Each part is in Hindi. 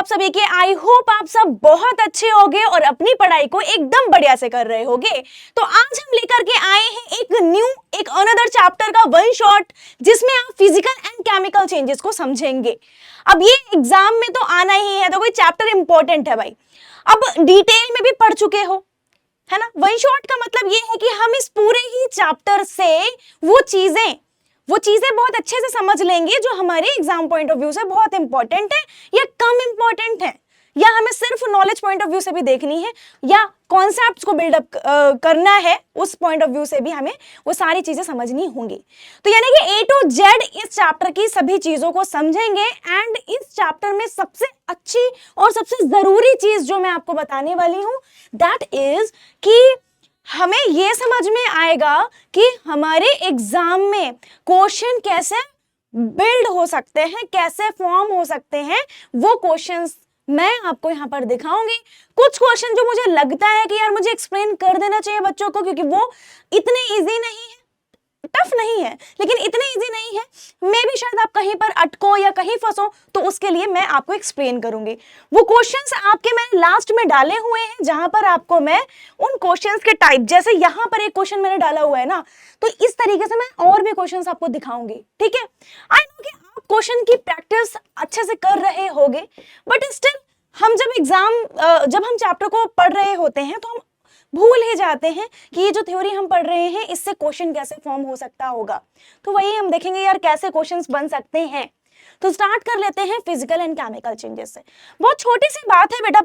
आप सभी के। आई होप आप सब बहुत अच्छे होंगे और अपनी पढ़ाई को एकदम बढ़िया से कर रहे होंगे। तो आज हम लेकर के आए हैं एक अनदर चैप्टर का वन शॉट, जिसमें आप फिजिकल एंड केमिकल चेंजेस को समझेंगे। अब ये एग्जाम में तो आना ही है, तो कोई चैप्टर इंपॉर्टेंट है भाई। अब डिटेल में भी पढ़ चुके हो, है ना। वन शॉट का मतलब ये है कि हम इस पूरे ही चैप्टर से वो चीजें बहुत अच्छे से समझ लेंगे जो हमारे एग्जाम पॉइंट ऑफ व्यू से बहुत इंपॉर्टेंट है या कम इंपॉर्टेंट है, या हमें सिर्फ नॉलेज पॉइंट ऑफ व्यू से भी देखनी है, या कॉन्सेप्ट्स को बिल्डअप करना है, उस पॉइंट ऑफ व्यू से भी हमें वो सारी चीजें समझनी होंगी। तो यानी कि A to Z इस चैप्टर की सभी चीजों को समझेंगे। एंड इस चैप्टर में सबसे अच्छी और सबसे जरूरी चीज जो मैं आपको बताने वाली हूं, दैट इज कि हमें यह समझ में आएगा कि हमारे एग्जाम में क्वेश्चन कैसे बिल्ड हो सकते हैं, कैसे फॉर्म हो सकते हैं। वो क्वेश्चंस मैं आपको यहाँ पर दिखाऊंगी। कुछ क्वेश्चन जो मुझे लगता है कि यार मुझे एक्सप्लेन कर देना चाहिए बच्चों को, क्योंकि वो इतने इजी नहीं है, टफ नहीं है, लेकिन इतने इजी नहीं है। मैं भी शायद आप कहीं पर अटको या कहीं फंसो, तो उसके लिए मैं आपको एक्सप्लेन करूंगी। वो क्वेश्चंस आपके मैंने लास्ट में डाले हुए हैं, जहां पर आपको मैं उन क्वेश्चंस के टाइप, जैसे यहां पर एक क्वेश्चन मैंने डाला हुआ है ना, तो इस तरीके से मैं और भी क्वेश्चंस आपको दिखाऊंगी। ठीक है, आई नो कि आप क्वेश्चन की प्रैक्टिस अच्छे से कर रहे होगे, बट स्टिल हम जब हम चैप्टर को पढ़ रहे होते हैं तो हम भूल ही जाते हैं कि ये जो थ्योरी हम पढ़ रहे हैं, इससे क्वेश्चन कैसे फॉर्म हो सकता होगा। तो वही हम देखेंगे यार कैसे क्वेश्चंस बन सकते हैं। तो स्टार्ट कर लेते हैं फिजिकल एंड केमिकल चेंजेस से। बहुत छोटी सी बात है बेटा,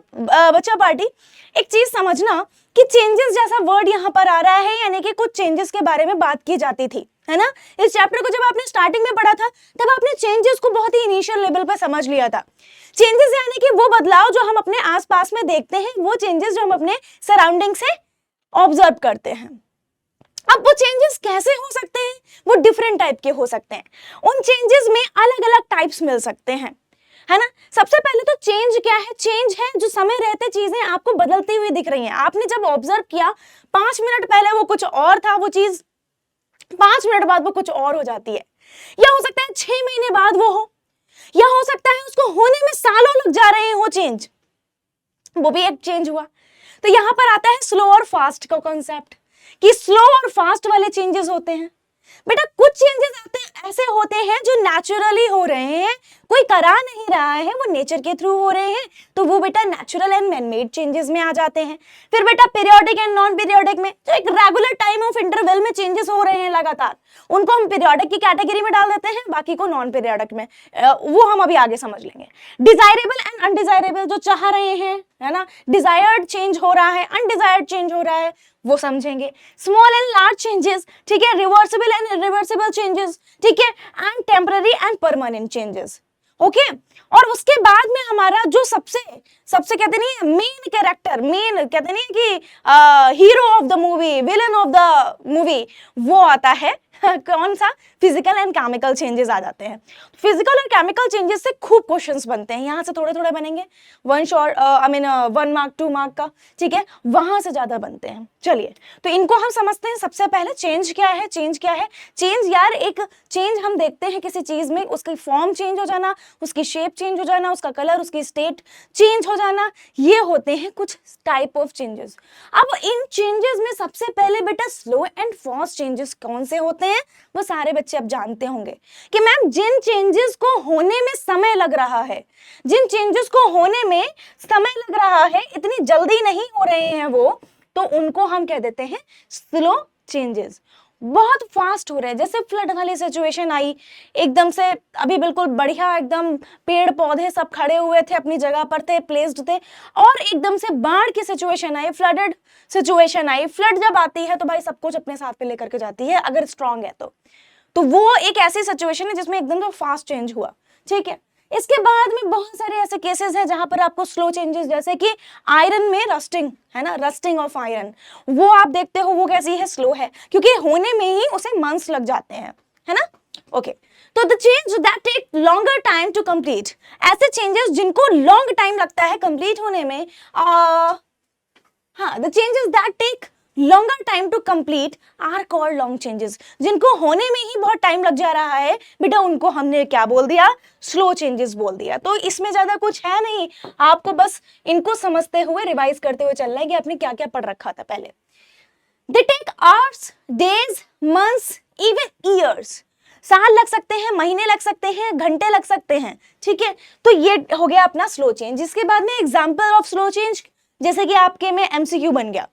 बच्चा पार्टी, एक चीज समझना कि चेंजेस जैसा वर्ड यहाँ पर आ रहा है, यानी कि कुछ चेंजेस के बारे में बात की जाती थी, है ना। इस चैप्टर को जब आपने स्टार्टिंग में पढ़ा था, तब आपने चेंजेस को बहुत ही इनिशियल लेवल पर समझ लिया था। चेंजेस यानी कि वो बदलाव जो हम अपने आसपास में देखते हैं, वो चेंजेस जो हम अपने सराउंडिंग से ऑब्जर्व करते हैं। अब वो चेंजेस कैसे हो सकते हैं, वो डिफरेंट टाइप के हो सकते हैं। उन चेंजेस में अलग अलग टाइप्स मिल सकते हैं, है ना। सबसे पहले तो चेंज क्या है? चेंज है जो समय रहते चीजें आपको बदलती हुई दिख रही हैं। आपने जब ऑब्जर्व किया 5 मिनट पहले वो कुछ और था, वो चीज 5 मिनट बाद वो कुछ और हो जाती है। या हो सकता है 6 महीने बाद वो हो, या हो सकता है उसको होने में सालों लग जा रहे हो चेंज, वो भी एक चेंज हुआ। तो यहां पर आता है स्लो और फास्ट का कॉन्सेप्ट, कि स्लो और फास्ट वाले चेंजेस होते हैं। बेटा कुछ चेंजेस ऐसे होते हैं जो नेचुरली हो रहे हैं, कोई करा नहीं रहा है, वो नेचर के थ्रू हो रहे हैं, तो वो बेटा natural and man made changes में आ जाते हैं। फिर बेटा पीरियोडिक एंड नॉन पीरियोडिक में, जो एक रेगुलर टाइम ऑफ इंटरवल में चेंजेस हो रहे हैं लगातार, उनको हम पीरियोडिक की कैटेगरी में डाल देते हैं, बाकी को नॉन पीरियोडिक में। वो हम अभी आगे समझ लेंगे। डिजायरेबल एंड अनडिजायरेबल, जो चाह रहे हैं, है ना, डिजायर्ड चेंज हो रहा है, अनडिजायर्ड चेंज हो रहा है, वो समझेंगे। स्मॉल एंड लार्ज चेंजेस, ठीक है, रिवर्सिबल एंड इरिवर्सिबल चेंजेस, ठीक है, and temporary and permanent changes. Okay, और उसके बाद में हमारा जो सबसे कहते नहीं मेन कैरेक्टर, मेन कहते नहीं कि hero of the movie, villain of the movie, वो आता है कौन सा? फिजिकल एंड केमिकल चेंजेस आ जाते हैं। फिजिकल और केमिकल चेंजेस से खूब क्वेश्चंस बनते हैं, यहाँ से थोड़े थोड़े बनेंगे, 1 मार्क 2 मार्क का, ठीक है, वहां से ज्यादा बनते हैं। चलिए, तो इनको हम समझते हैं। सबसे पहले चेंज क्या है? चेंज क्या है? चेंज यार, एक चेंज हम देखते हैं किसी चीज में, उसकी फॉर्म चेंज हो जाना, उसकी शेप चेंज हो जाना, उसका कलर, उसकी स्टेट चेंज हो जाना, ये होते हैं कुछ टाइप ऑफ चेंजेस। अब इन चेंजेस में सबसे पहले बेटा स्लो एंड फास्ट चेंजेस कौन से होते हैं, वो सारे बच्चे अब जानते होंगे कि मैम जिन चेंजेस को होने में समय लग रहा है, जिन चेंजेस को होने में समय लग रहा है, इतनी जल्दी नहीं हो रहे हैं वो, तो उनको हम कह देते हैं स्लो चेंजेस। बहुत फास्ट हो रहे हैं, जैसे फ्लड वाली सिचुएशन आई एकदम से, अभी बिल्कुल बढ़िया, एकदम पेड़ पौधे सब खड़े हुए थे, अपनी जगह पर थे, प्लेस्ड थे, और एकदम से बाढ़ की सिचुएशन आई, फ्लडेड सिचुएशन आई। फ्लड जब आती है तो भाई सब कुछ अपने साथ पे लेकर के जाती है, अगर स्ट्रांग है तो वो एक ऐसी सिचुएशन है जिसमें एकदम से फास्ट चेंज हुआ, ठीक है। इसके बाद में बहुत सारे ऐसे केसेस हैं जहां पर आपको स्लो चेंजेस, जैसे कि आयरन में रस्टिंग, है ना, रस्टिंग ऑफ आयरन, वो आप देखते हो वो कैसी है? स्लो है, क्योंकि होने में ही उसे मंथ्स लग जाते हैं, है ना। ओके, तो the change that take longer time to complete, ऐसे चेंजेस जिनको लॉन्ग टाइम लगता है कंप्लीट होने में, हाँ, the changes that take longer time to complete are called long changes. जिनको होने में ही बहुत टाइम लग जा रहा है बेटा, उनको हमने क्या बोल दिया, स्लो चेंजेस बोल दिया। तो इसमें ज्यादा कुछ है नहीं, आपको बस इनको समझते हुए रिवाइज करते हुए चलना है कि आपने क्या क्या पढ़ रखा था पहले। They take hours, days, months, even years. साल लग सकते हैं, महीने लग सकते हैं, घंटे लग सकते हैं, ठीक है। तो ये हो गया अपना स्लो चेंज। इसके बाद में एग्जांपल ऑफ स्लो चेंज, जैसे कि आपके में एमसीक्यू बन गया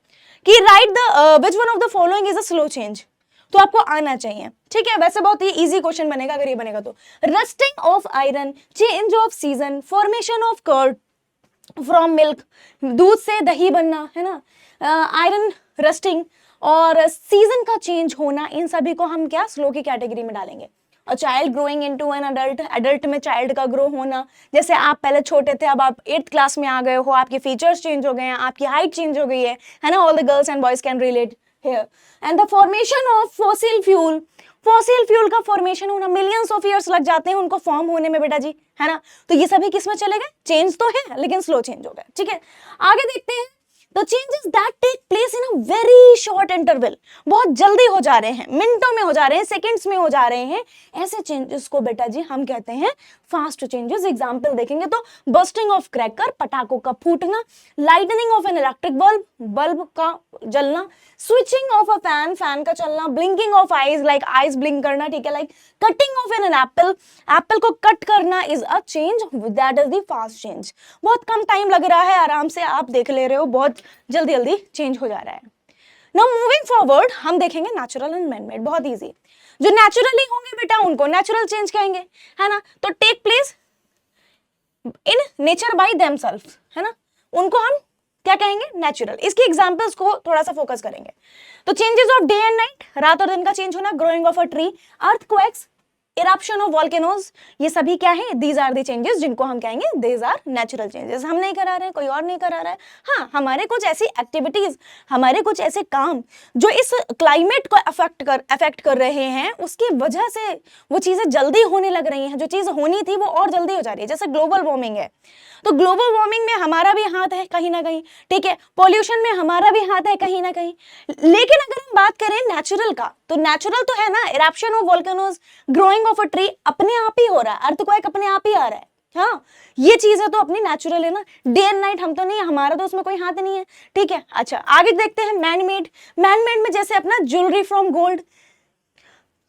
कि right the which one of the following is a slow change, तो आपको आना चाहिए, ठीक है। वैसे बहुत ही इजी क्वेश्चन बनेगा अगर ये बनेगा तो। Rusting of iron, change of season, formation of curd from milk, दूध से दही बनना, है ना, आयरन रस्टिंग और सीजन का चेंज होना, इन सभी को हम क्या स्लो की कैटेगरी में डालेंगे। और child growing into an adult, adult में चाइल्ड का ग्रो होना, जैसे आप पहले छोटे थे, अब आप 8th क्लास में आ गए हो, आपके फीचर्स चेंज हो गए हैं, आपकी हाइट चेंज हो गई है ना। All the girls and boys can relate here. And the formation of fossil fuel, fossil fuel का फॉर्मेशन होना, मिलियंस ऑफ ईयर्स लग जाते हैं उनको फॉर्म होने में बेटा जी, है ना। तो ये सभी किस में चले गए, चेंज तो है लेकिन स्लो चेंज हो गए, ठीक है। आगे देखते हैं, the changes that take place in a very short interval, बहुत जल्दी हो जा रहे हैं, मिनटों में हो जा रहे हैं, सेकंड्स में हो जा रहे हैं, ऐसे चेंजेस को बेटा जी हम कहते हैं फास्ट चेंजेस। एग्जांपल देखेंगे तो बर्स्टिंग ऑफ क्रैकर, पटाखों का फूटना, lightning of an electric bulb, bulb का जलना, switching off a fan, fan का चलना, blinking of eyes, like eyes blink करना, ठीक है, like cutting of an apple, apple को कट करना is a change, that is the fast change. बहुत कम टाइम लग रहा है, आराम से आप देख ले रहे हो, बहुत जल्दी जल्दी चेंज हो जा रहा है। नाउ मूविंग फॉरवर्ड हम देखेंगे नेचुरल एंड मैन मेड, बहुत इजी। जो नेचुरली होंगे बेटा उनको नेचुरल चेंज कहेंगे, है ना। तो take place in nature by themselves, है ना, उनको हम क्या कहेंगे, नेचुरल। इसकी एग्जांपल्स को थोड़ा सा फोकस करेंगे। तो changes of day and night, रात और दिन का चेंज होना, growing of a tree, earthquakes, eruption of volcanoes, ये सभी क्या है, दीज आर द चेंजेस जिनको हम कहेंगे दीज आर नेचुरल चेंजेस। हम नहीं करा रहे हैं, कोई और नहीं करा रहा है, हाँ हमारे कुछ ऐसी एक्टिविटीज, हमारे कुछ ऐसे काम जो इस क्लाइमेट को अफेक्ट कर रहे हैं, उसकी वजह से वो चीजें जल्दी होने लग रही हैं, जो चीज होनी थी वो और जल्दी हो जा रही है। जैसे ग्लोबल वार्मिंग है, तो ग्लोबल वार्मिंग में हमारा भी हाथ है कहीं ना कहीं, ठीक है, पॉल्यूशन में हमारा भी हाथ है कहीं ना कहीं। लेकिन अगर हम बात करें नेचुरल का, तो नेचुरल तो है ना, eruption of volcanoes, growing of a tree अपने आप ही हो रहा है, अर्थक्वेक अपने आप ही आ रहा है, हाँ ये चीज है तो अपनी नेचुरल है ना। डे एंड नाइट हम तो नहीं, हमारा तो उसमें कोई हाथ नहीं है, ठीक है। अच्छा आगे देखते हैं मैन मेड। मैन मेड में जैसे अपना ज्वेलरी फ्रॉम गोल्ड,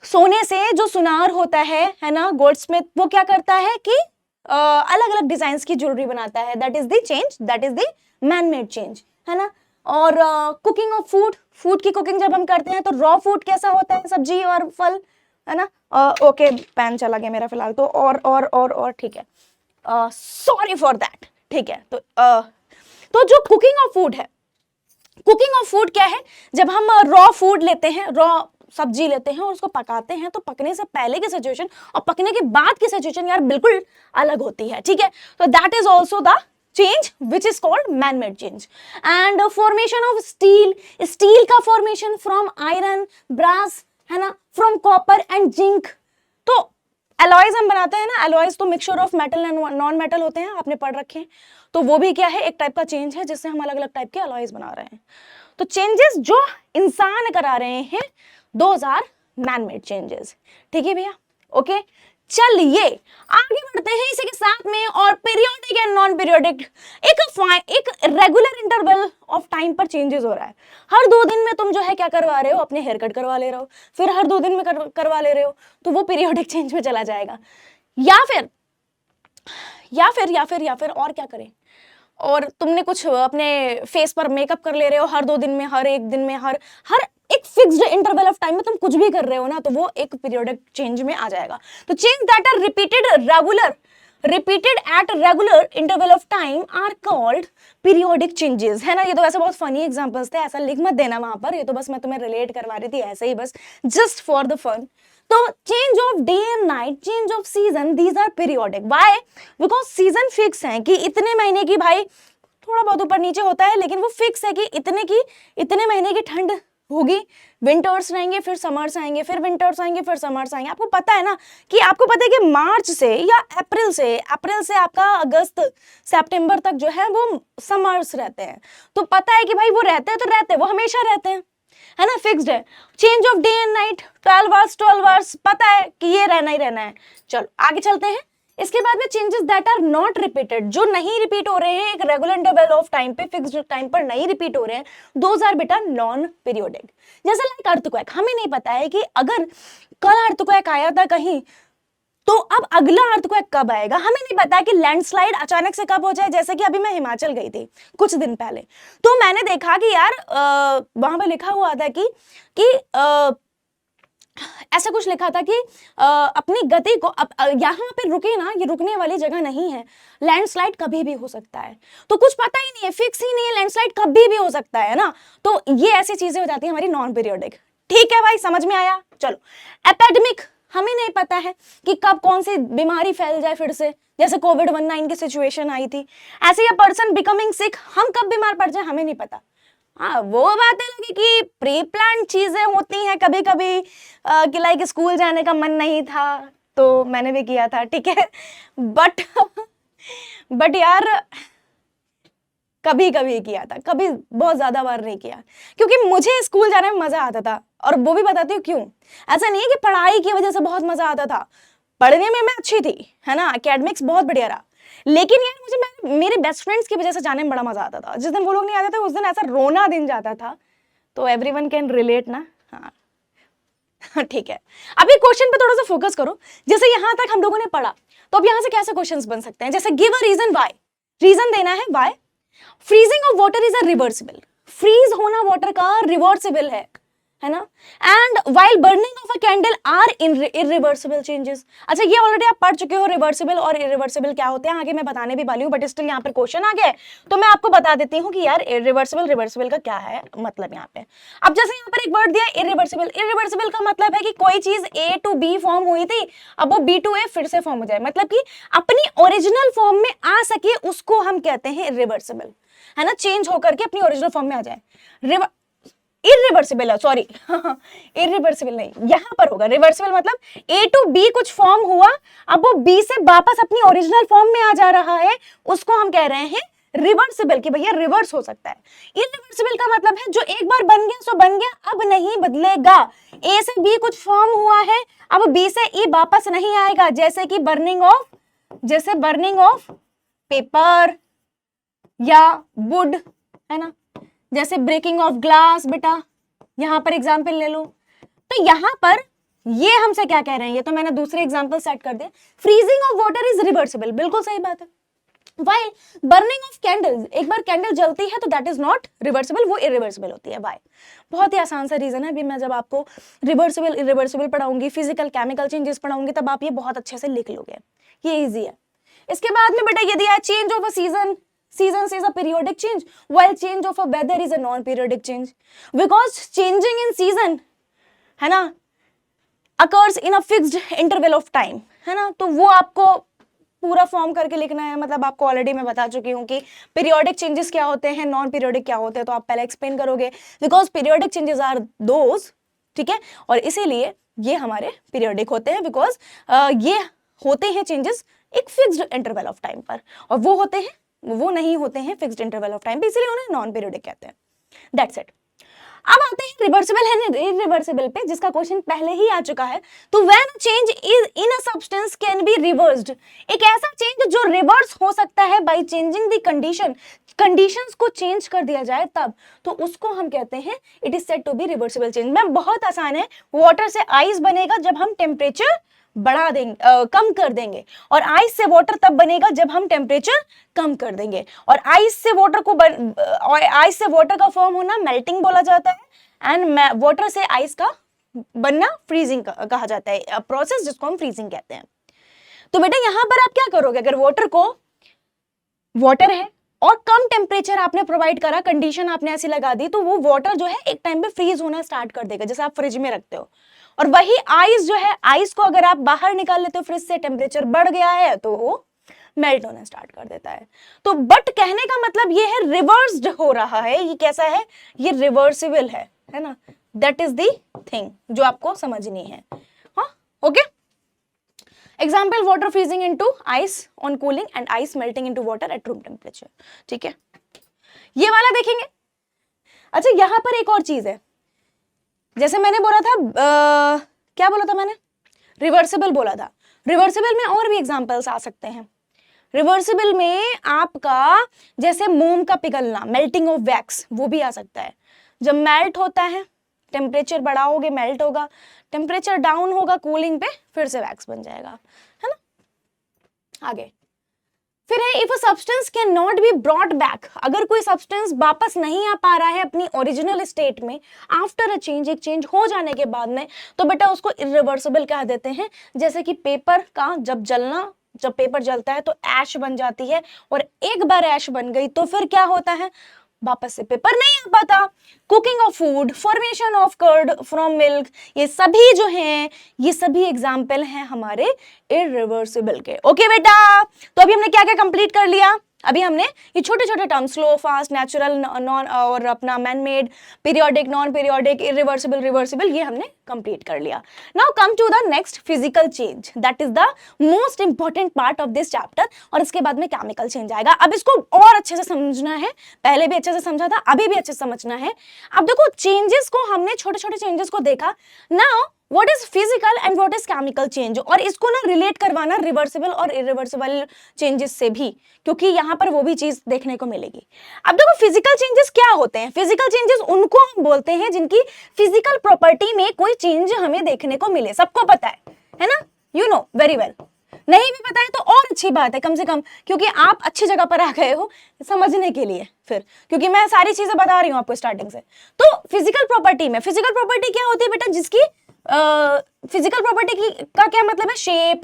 सोने से जो सुनार होता है ना, गोल्ड स्मिथ, वो क्या करता है कि अलग अलग डिजाइन की ज्वेलरी बनाता है, that is the change, that is the man made change, है ना। और कुकिंग ऑफ फूड, फूड की कुकिंग जब हम करते हैं तो रॉ फूड कैसा होता है, सब्जी और फल, है ना। ओके पैन चला गया मेरा फिलहाल तो, और ठीक है, सॉरी फॉर दैट, ठीक है। तो जो कुकिंग ऑफ फूड है, कुकिंग ऑफ फूड क्या है, जब हम रॉ फूड लेते हैं, रॉ सब्जी लेते हैं और उसको पकाते हैं, तो पकने से पहले की सिचुएशन और पकने के बाद की सिचुएशन यार बिल्कुल अलग होती है, ठीक है। तो that is also the change which is called man-made change. And formation of steel, steel का formation from iron, brass, है ना, from copper and zinc. तो alloys हम बनाते हैं ना, alloys तो mixture of metal and non metal होते हैं, आपने पढ़ रखे हैं। तो वो भी क्या है, एक टाइप का चेंज है जिससे हम अलग अलग टाइप के alloys बना रहे हैं। तो चेंजेस जो इंसान करा रहे हैं, those are man-made changes, ठीक है भैया, ओके। चलिए आगे बढ़ते हैं इसी के साथ में, और पीरियोडिक एंड नॉन पीरियोडिक, एक रेगुलर इंटरवल ऑफ टाइम पर चेंजेस हो रहा है। हर 2 दिन में तुम जो है क्या करवा रहे हो, अपने हेयर कट करवा ले रहे हो, फिर हर 2 दिन में करवा ले रहे हो, तो वो पीरियोडिक चेंज में चला जाएगा। या फिर और क्या करें, और तुमने कुछ अपने फेस पर मेकअप कर ले रहे हो हर 2 दिन में, हर 1 दिन में, हर एक फिक्स्ड इंटरवल ऑफ टाइम में तुम कुछ भी कर रहे हो ना, तो वो एक पीरियोडिक चेंज में आ जाएगा। तो change that are repeated at regular interval of time are called periodic changes, है ना। ये तो वैसे बहुत फनी एग्जांपल्स थे, ऐसा लिख मत देना वहां पर, ये तो बस मैं तुम्हें रिलेट करवा रही थी ऐसे ही, बस जस्ट फॉर द फन। तो change of day and night, change of season, these are periodic. Why? Because season fix है कि इतने महीने की, भाई थोड़ा बहुत ऊपर नीचे होता है लेकिन वो फिक्स है कि इतने महीने की ठंड होगी, विंटर्स रहेंगे, फिर समर्स आएंगे, फिर विंटर्स आएंगे, फिर समर्स आएंगे। आपको पता है ना कि आपको पता है कि मार्च से या अप्रैल से आपका अगस्त सितंबर तक जो है वो समर्स रहते हैं। तो पता है कि भाई वो रहते हैं तो रहते हैं, वो हमेशा रहते हैं, है ना, फिक्स्ड है। Change of day and night 12 hours, पता है कि ये रहना ही रहना है। चलो आगे चलते हैं। इसके बाद में changes that are not repeated, जो नहीं रिपीट हो रहे हैं एक रेगुलर इंटरवल ऑफ टाइम पे, फिक्स्ड टाइम पर नहीं रिपीट हो रहे हैं, दोज आर बेटा नॉन पीरियोडिक। जैसे लाइक अर्थक्वेक, हमें नहीं पता है कि अगर कल अर्थक्वेक आया था कहीं तो अब अगला अर्थक्वेक कब आएगा, हमें नहीं पता कि लैंडस्लाइड अचानक से कब हो जाए। जैसे कि अभी मैं हिमाचल गई थी कुछ दिन पहले, तो मैंने देखा कि यार वहां पे लिखा हुआ था कि ऐसा कुछ लिखा था कि अपनी गति को यहाँ पे रुके ना, ये रुकने वाली जगह नहीं है, लैंडस्लाइड कभी भी हो सकता है। तो कुछ पता ही नहीं है, फिक्स ही नहीं है, लैंडस्लाइड कभी भी हो सकता है ना। तो ये ऐसी चीजें हो जाती है हमारी नॉन पीरियोडिक। ठीक है भाई, समझ में आया। चलो एपिडेमिक, हमें नहीं पता है कि कब कौन सी बीमारी फैल जाए फिर से, जैसे कोविड-19 की सिचुएशन आई थी, ऐसे ये पर्सन बिकमिंग सिक, हम कब बीमार पड़ जाए हमें नहीं पता। हाँ वो बात है लगी कि प्री प्लान चीजें होती हैं कभी कभी, कि लाइक स्कूल जाने का मन नहीं था तो मैंने भी किया था, ठीक है, बट यार कभी कभी किया था, कभी बहुत ज्यादा बार नहीं किया, क्योंकि मुझे स्कूल जाने में मजा आता था। और वो भी बताती हूँ क्यों। ऐसा नहीं है कि पढ़ाई की वजह से बहुत मजा आता था, पढ़ने में मैं अच्छी थी, है ना, एकेडमिक्स बहुत बढ़िया रहा, लेकिन यार मुझे मेरे बेस्ट फ्रेंड्स की वजह से जाने में बड़ा मजा आता था। जिस दिन वो लोग नहीं आते थे उस दिन ऐसा रोना दिन जाता था। तो एवरीवन कैन रिलेट ना। हाँ ठीक है, अभी क्वेश्चन पे थोड़ा सा फोकस करो। जैसे यहां तक हम लोगों ने पढ़ा, तो अब यहां से कैसे क्वेश्चंस बन सकते हैं, जैसे give a reason why, reason देना है why. Freezing of water is a reversible, freeze होना वाटर का रिवर्सिबल है ना। And while burning of a candle are irreversible changes. अच्छा ये ऑलरेडी आप पढ़ चुके हो, रिवर्सिबल और इरिवर्सिबल क्या होते हैं, आगे मैं बताने भी वाली हूँ, बट स्टिल यहाँ पर क्वेश्चन आ गया है तो मैं आपको बता देती हूँ कि यार इरिवर्सिबल रिवर्सिबल का क्या है मतलब यहाँ पे। अब जैसे यहाँ पर एक वर्ड दिया इरिवर्सिबल, इरिवर्सिबल का मतलब है कि कोई चीज A to B फॉर्म हुई थी, अब वो B to A फिर से फॉर्म हो जाए, मतलब कि अपनी ओरिजिनल फॉर्म में आ सके, उसको हम कहते हैं इरिवर्सिबल, है ना, चेंज होकर के अपनी ओरिजिनल फॉर्म में आ जाए। इरिवर्सिबल है, सॉरी इरिवर्सिबल नहीं, यहां पर होगा रिवर्सिबल, मतलब A to B कुछ फॉर्म हुआ, अब वो B से वापस अपनी ओरिजिनल फॉर्म में आ जा रहा है, उसको हम कह रहे हैं रिवर्सिबल, कि भैया रिवर्स हो सकता है। इरिवर्सिबल का मतलब है जो एक बार बन गया सो बन गया, अब नहीं बदलेगा। A से B कुछ फॉर्म हुआ है, अब B से E वापस नहीं आएगा, जैसे कि बर्निंग ऑफ पेपर या वुड, है ना, जैसे ब्रेकिंग ऑफ ग्लास, बेटा यहां पर एग्जांपल ले लो। तो यहां पर ये हमसे क्या कह रहे हैं, ये तो मैंने दूसरे एग्जांपल सेट कर दिए। Freezing of water is reversible, बिल्कुल सही बात है। वाइल बर्निंग ऑफ कैंडल्स, एक बार कैंडल जलती है तो दैट इज नॉट रिवर्सिबल, वो इरिवर्सिबल होती है। वाई, बहुत ही आसान सा रीजन है। अभी मैं जब आपको रिवर्सिबल इरिवर्सिबल पढ़ाऊंगी, फिजिकल केमिकल चेंजेस पढ़ाऊंगी, तब आप ये बहुत अच्छे से लिख लोगे, ये इजी है। इसके बाद में बेटा ये दिया है change of a season, seasons is a periodic change while change of a weather is a non periodic change, because changing in season, है ना, occurs in a fixed interval of time, है ना। तो वो आपको पूरा फॉर्म करके लिखना है, मतलब आपको ऑलरेडी मैं बता चुकी हूँ कि पीरियोडिक चेंजेस क्या होते हैं, नॉन पीरियोडिक क्या होते हैं, तो आप पहले एक्सप्लेन करोगे, because periodic changes are those, ठीक है, और इसीलिए ये हमारे पीरियोडिक होते हैं, बिकॉज ये होते हैं चेंजेस एक फिक्स्ड इंटरवल ऑफ टाइम पर, और वो नहीं होते हैं फिक्स्ड इंटरवल ऑफ टाइम पे, इसीलिए उन्हें नॉन पीरियोडिक कहते हैं। That's it. अब आते हैं रिवर्सिबल एंड इरिवर्सिबल पे, जिसका क्वेश्चन पहले ही आ चुका है। तो when change is in a substance can be reversed, एक ऐसा चेंज जो रिवर्स हो सकता है बाय चेंजिंग द कंडीशंस को चेंज कर दिया जाए तब, तो उसको हम कहते हैं it is said to be reversible change. Ma'am बहुत आसान है, वाटर से आइस बनेगा जब हम टेम्परेचर बढ़ा देंगे, कम कर देंगे, और आइस से वाटर तब बनेगा जब हम टेम्परेचर कम कर देंगे। और आइस से वाटर का फॉर्म होना मेल्टिंग बोला जाता है, एंड वाटर से आइस का बनना फ्रीजिंग कहा जाता है, प्रोसेस जिसको हम फ्रीजिंग कहते हैं। तो बेटा यहां पर आप क्या करोगे, अगर वाटर है और कम टेम्परेचर आपने प्रोवाइड करा, कंडीशन आपने ऐसी लगा दी, तो वो वाटर जो है एक टाइम पे फ्रीज होना स्टार्ट कर देगा, जैसे आप फ्रिज में रखते हो। और वही आइस जो है, आइस को अगर आप बाहर निकाल लेते हो फ्रिज से, टेम्परेचर बढ़ गया है तो वो मेल्ट होना स्टार्ट कर देता है। तो बट कहने का मतलब ये है रिवर्स्ड हो रहा है, ये कैसा है, ये रिवर्सिबल है, है ना, दैट इज द थिंग जो आपको समझनी है। हाँ, okay. Example, water freezing into ice on cooling and ice melting into water at room temperature. ठीक है, ये वाला देखेंगे। अच्छा, यहां पर एक और चीज है, जैसे मैंने बोला था क्या बोला था मैंने, रिवर्सिबल बोला था। रिवर्सिबल में और भी एग्जांपल्स आ सकते हैं। रिवर्सिबल में आपका जैसे मोम का पिघलना, मेल्टिंग ऑफ वैक्स, वो भी आ सकता है। जब मेल्ट होता है, टेम्परेचर बढ़ाओगे मेल्ट होगा, टेम्परेचर डाउन होगा कूलिंग पे, फिर से वैक्स बन जाएगा, है ना। आगे फिर है, if a substance can not be brought back, अगर कोई सब्सटेंस वापस नहीं आ पा रहा है अपनी ओरिजिनल स्टेट में आफ्टर अ चेंज, एक चेंज हो जाने के बाद में, तो बेटा उसको इरिवर्सिबल कह देते हैं। जैसे कि पेपर का जब जलना, जब पेपर जलता है तो ऐश बन जाती है, और एक बार ऐश बन गई तो फिर क्या होता है, वापस से पेपर नहीं आ पाता। Cooking of food, formation of curd from milk, ये सभी जो हैं, ये सभी एग्जाम्पल हैं हमारे इरिवर्सिबल के। ओके बेटा, तो अभी हमने क्या क्या कंप्लीट कर लिया, अभी हमने ये छोटे छोटे term, slow, fast, natural, non, और अपना man made, periodic, non periodic, irreversible, reversible, ये हमने कंप्लीट कर लिया। Now come to the next, physical change, that is the most important part of this chapter, और इसके बाद में केमिकल चेंज आएगा। अब इसको और अच्छे से समझना है, पहले भी अच्छे से समझा था, अभी भी अच्छे से समझना है। अब देखो, चेंजेस को हमने, छोटे छोटे चेंजेस को देखा। Now what is physical and what is chemical change, और इसको ना रिलेट करवाना रिवर्सिबल और इरिवर्सिबल चेंजेस से भी, क्योंकि यहां पर वो भी चीज देखने को मिलेगी। अब देखो, फिजिकल चेंजेस क्या होते हैं, फिजिकल चेंजेस उनको हम बोलते हैं जिनकी फिजिकल प्रॉपर्टी में कोई चेंज हमें देखने को मिले। सबको पता है ना, यू नो वेरी वेल। नहीं भी पता है तो और अच्छी बात है, कम से कम, क्योंकि आप अच्छी जगह पर आ गए हो समझने के लिए, फिर क्योंकि मैं सारी चीजें बता रही हूं आपको स्टार्टिंग से। तो फिजिकल प्रॉपर्टी में, फिजिकल प्रॉपर्टी क्या होती है बेटा, जिसकी फिजिकल प्रॉपर्टी की का क्या मतलब है, शेप,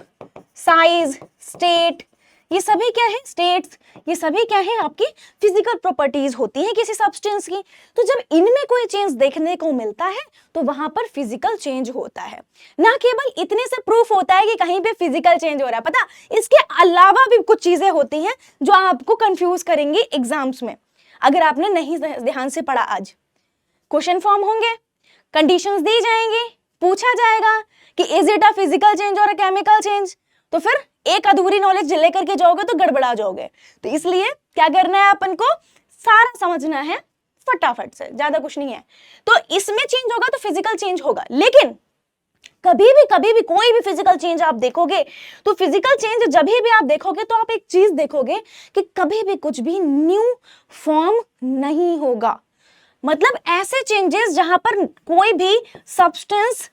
साइज, स्टेट, ये सभी क्या है, स्टेट्स, ये सभी क्या है, आपकी फिजिकल प्रॉपर्टीज होती हैं किसी सब्सटेंस की। तो जब इनमें कोई चेंज देखने को मिलता है तो वहां पर फिजिकल चेंज होता है। ना केवल इतने से प्रूफ होता है कि कहीं पे फिजिकल चेंज हो रहा है, पता, इसके अलावा भी कुछ चीजें होती हैं जो आपको कंफ्यूज करेंगी एग्जाम्स में, अगर आपने नहीं ध्यान से पढ़ा। आज क्वेश्चन फॉर्म होंगे, कंडीशंस दी जाएंगी, पूछा जाएगा कि is it a physical change और अ केमिकल चेंज, तो फिर एक अधूरी नॉलेज लेकर के जाओगे तो गड़बड़ा जाओगे। तो इसलिए क्या करना है, अपन को सारा समझना है फटाफट से, ज्यादा कुछ नहीं है। तो इसमें चेंज होगा तो फिजिकल चेंज होगा, लेकिन कभी भी कोई भी फिजिकल चेंज आप देखोगे, तो फिजिकल चेंज जब भी आप देखोगे तो आप एक चीज देखोगे कि कभी भी कुछ भी न्यू फॉर्म नहीं होगा। मतलब ऐसे चेंजेस जहां पर कोई भी सब्सटेंस